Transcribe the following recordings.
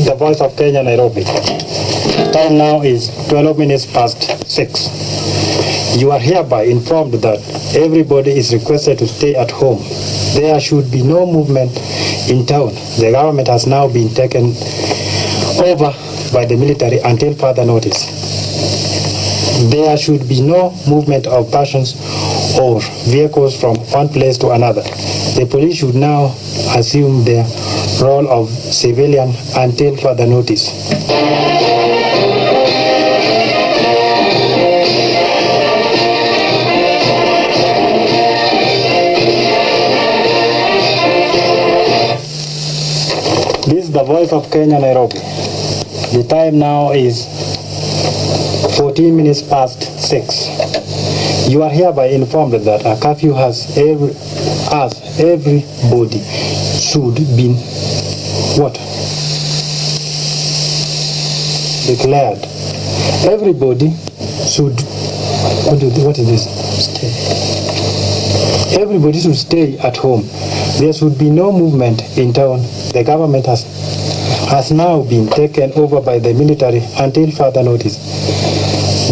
The Voice of Kenya, Nairobi. Time now is 12 minutes past 6. You are hereby informed that everybody is requested to stay at home. There should be no movement in town. The government has now been taken over by the military until further notice. There should be no movement of persons or vehicles from one place to another. The police should now assume their role of civilian until further notice. This is the Voice of Kenya, Nairobi. The time now is 14 minutes past 6. You are hereby informed that a curfew has everybody should be declared. Everybody should Everybody should stay at home. There should be no movement in town. The government has now been taken over by the military until further notice.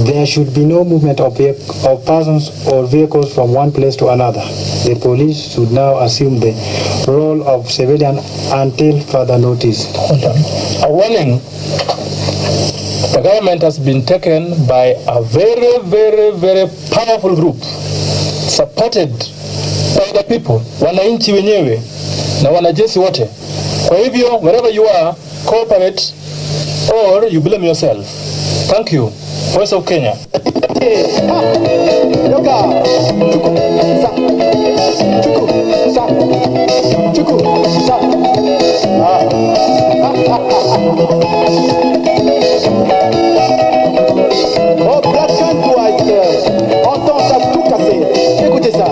There should be no movement of persons or vehicles from one place to another. The police should now assume the role of civilian until further notice. A warning. The government has been taken by a very, very, very powerful group supported by the people, wananchi wenyewe na wanajeshi wote. Kwa hivyo, wherever you are, cooperate or you blame yourself. Thank you. Voice of Kenya. Oh, black and white, entend ça tout casser. Écoutez ça.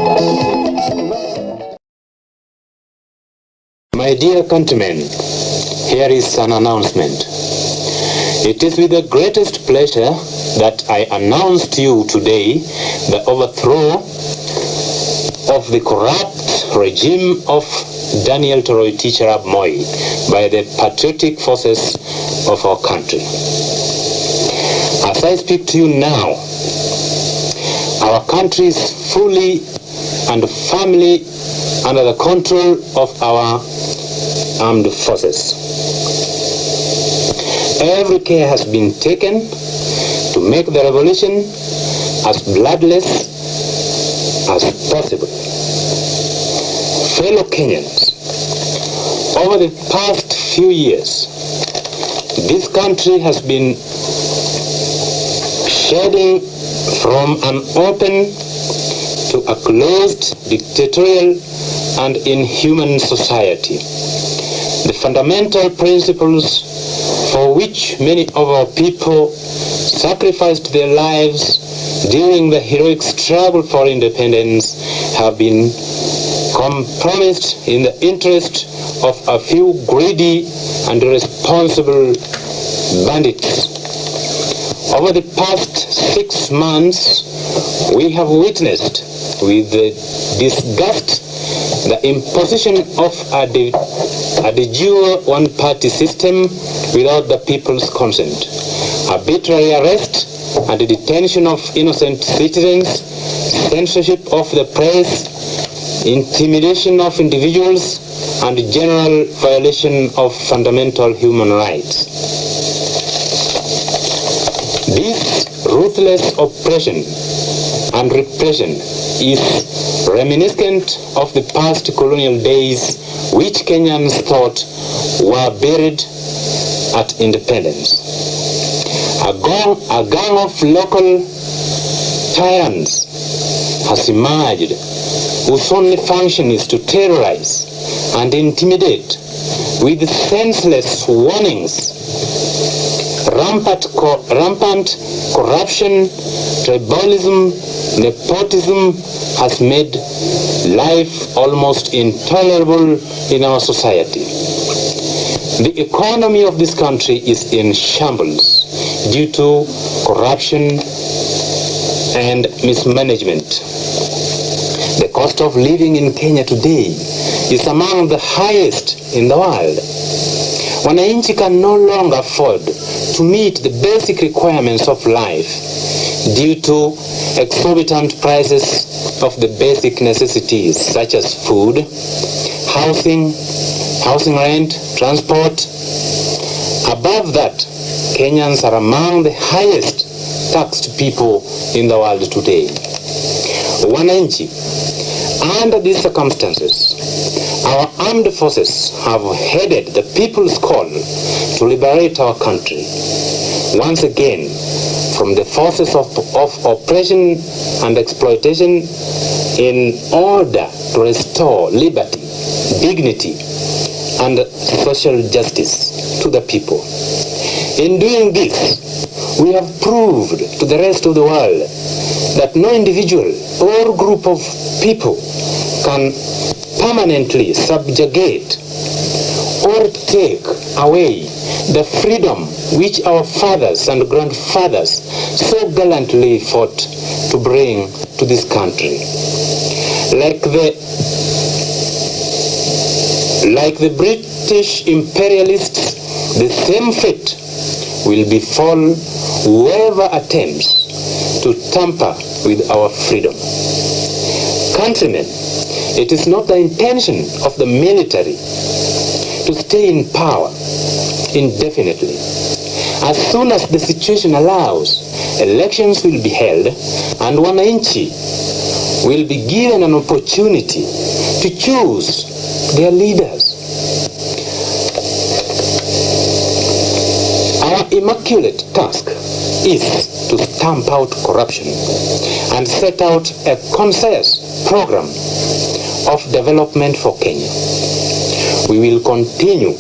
My dear countrymen, here is an announcement. It is with the greatest pleasure that I announce to you today the overthrow of the corrupt regime of Daniel Toroitich arap Moi by the patriotic forces of our country. As I speak to you now, our country is fully and firmly under the control of our armed forces. Every care has been taken to make the revolution as bloodless as possible. Fellow Kenyans, over the past few years, this country has been shedding from an open to a closed, dictatorial and inhuman society. The fundamental principles for which many of our people sacrificed their lives during the heroic struggle for independence have been compromised in the interest of a few greedy and irresponsible bandits. Over the past 6 months, we have witnessed with disgust the imposition of a de jure one-party system without the people's consent, arbitrary arrest and the detention of innocent citizens, censorship of the press, intimidation of individuals, and general violation of fundamental human rights. This ruthless oppression and repression is reminiscent of the past colonial days which Kenyans thought were buried at independence. A gang of local tyrants has emerged whose only function is to terrorize and intimidate with senseless warnings. Rampant corruption, tribalism, nepotism has made life almost intolerable in our society. The economy of this country is in shambles due to corruption and mismanagement. The cost of living in Kenya today is among the highest in the world. Wananchi can no longer afford to meet the basic requirements of life due to exorbitant prices of the basic necessities such as food, housing rent, transport. Above that, Kenyans are among the highest taxed people in the world today. Wananchi, under these circumstances, our armed forces have headed the people's call to liberate our country once again from the forces of oppression and exploitation in order to restore liberty, dignity, and social justice to the people. In doing this, we have proved to the rest of the world that no individual or group of people can permanently subjugate or take away the freedom which our fathers and grandfathers so gallantly fought to bring to this country. Like the British imperialists, the same fate will befall whoever attempts to tamper with our freedom. Countrymen, it is not the intention of the military to stay in power indefinitely. As soon as the situation allows, elections will be held and Wananchi will be given an opportunity to choose their leaders. Our immaculate task is to stamp out corruption and set out a concise program of development for Kenya. We will continue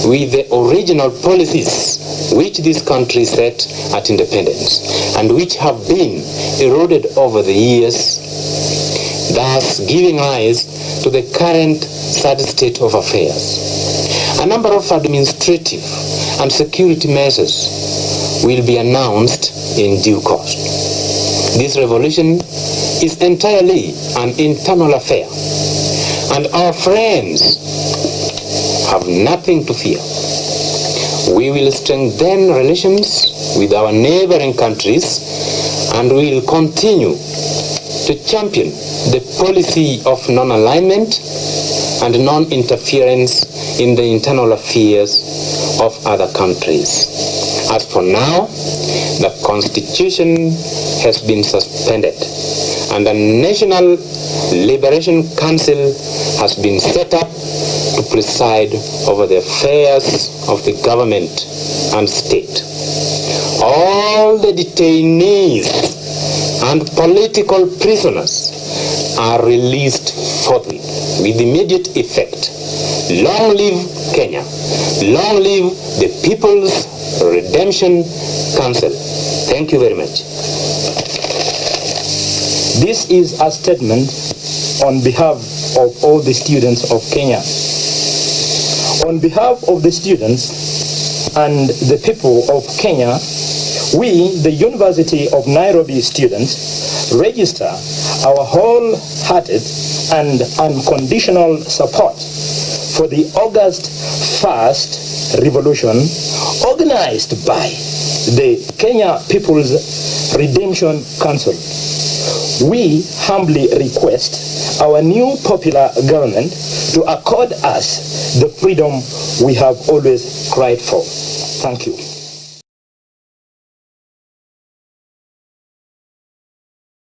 with the original policies which this country set at independence and which have been eroded over the years, thus giving rise to the current sad state of affairs. A number of administrative and security measures will be announced in due course. This revolution is entirely an internal affair, and our friends have nothing to fear. We will strengthen relations with our neighboring countries and we will continue to champion the policy of non-alignment and non-interference in the internal affairs of other countries. As for now, the Constitution has been suspended and the National Liberation Council has been set up to preside over the affairs of the government and state. All the detainees and political prisoners are released forthwith with immediate effect. Long live Kenya. Long live the People's Redemption Council. Thank you very much. This is a statement on behalf of all the students of Kenya. On behalf of the students and the people of Kenya, we, the University of Nairobi students, register our wholehearted and unconditional support for the August 1st revolution organized by the Kenya People's Redemption Council. We humbly request our new popular government to accord us the freedom we have always cried for. Thank you.